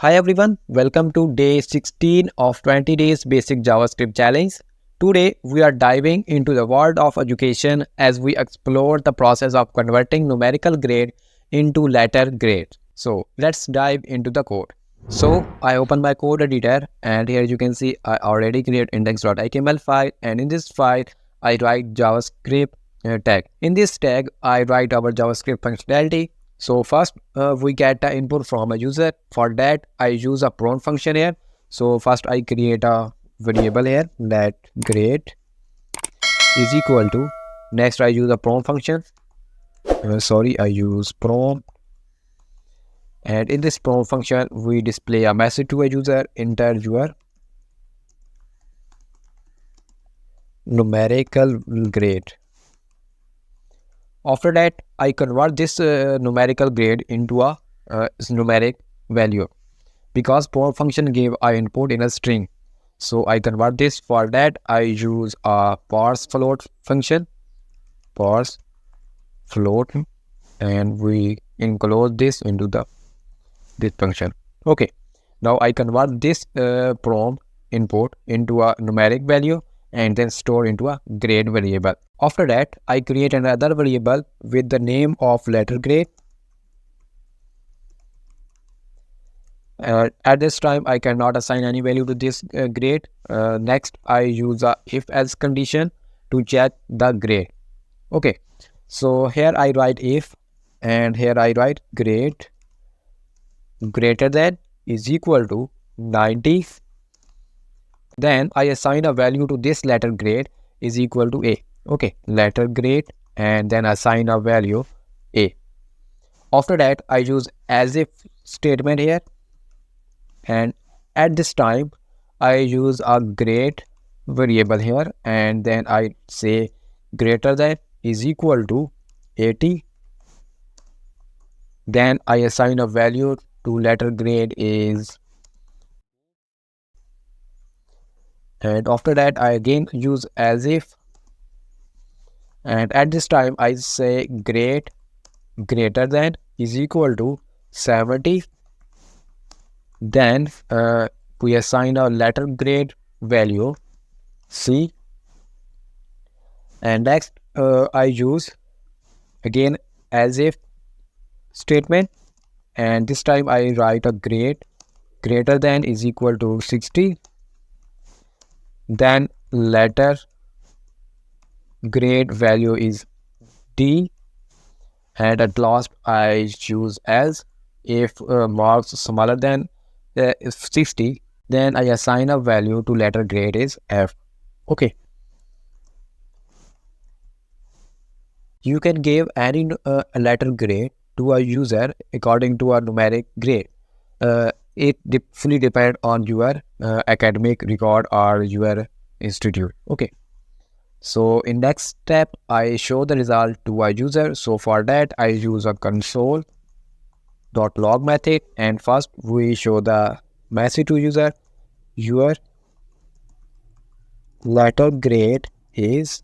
Hi everyone, welcome to day 16 of 20 days basic JavaScript challenge. Today we are diving into the world of education as we explore the process of converting numerical grade into letter grade. So let's dive into the code. So I open my code editor and here you can see I already create index.html file, and in this file I write JavaScript tag. In this tag I write our JavaScript functionality. So first we get the input from a user. For that I use a prompt function here. So first I create a variable here that grade is equal to, next I use a prompt function. I use prompt, and in this prompt function we display a message to a user, enter your numerical grade. After that, I convert this numerical grade into a numeric value because prompt function gave I input in a string. So I convert this. For that, I use a parse float function, parse float, and we enclose this into this function. Okay, now I convert this prompt input into a numeric value and then store into a grade variable. After that, I create another variable with the name of letter grade. At this time, I cannot assign any value to this grade. Next, I use a if-else condition to check the grade. Okay, so here I write if, and here I write grade greater than is equal to 90. Then I assign a value to this letter grade is equal to A. Okay, letter grade, and then assign a value A. After that, I use as if statement here, and at this time I use a grade variable here, and then I say greater than is equal to 80. Then I assign a value to letter grade is, and after that I again use as if, and at this time I say grade greater than is equal to 70. Then we assign a letter grade value C, and next I use again as if statement, and this time I write a grade greater than is equal to 60. Then letter grade value is D, and at last I choose else. If marks smaller than 60, then I assign a value to letter grade is F. Okay, you can give any letter grade to a user according to a numeric grade. It fully depends on your academic record or your institute. Okay, so in next step I show the result to a user. So for that I use a console.log method, and first we show the message to user, your letter grade is,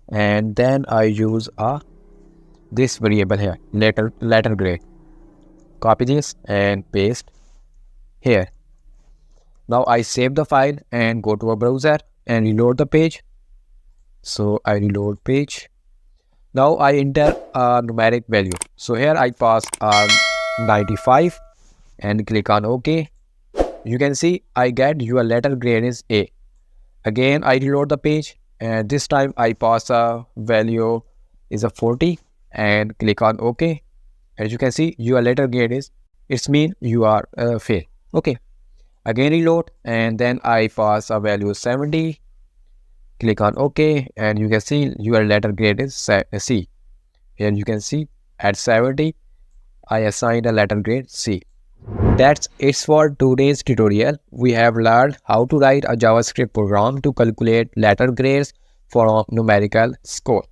and then I use this variable here, letter grade. Copy this and paste here. Now I save the file and go to a browser and reload the page. So I reload page. Now I enter a numeric value. So here I pass 95 and click on OK. You can see I get your letter grade is A. Again I reload the page, and this time I pass a value is a 40 and click on OK. As you can see, your letter grade is, it's mean you are fail. Okay, again reload, and then I pass a value 70, click on OK, and you can see your letter grade is C. Here you can see at 70 I assigned a letter grade C. That's it for today's tutorial. We have learned how to write a JavaScript program to calculate letter grades for numerical score.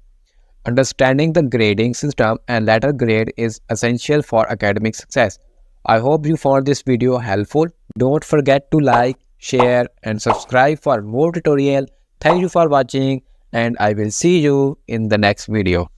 Understanding the grading system and letter grade is essential for academic success. I hope you found this video helpful. Don't forget to like, share and subscribe for more tutorial. Thank you for watching, and I will see you in the next video.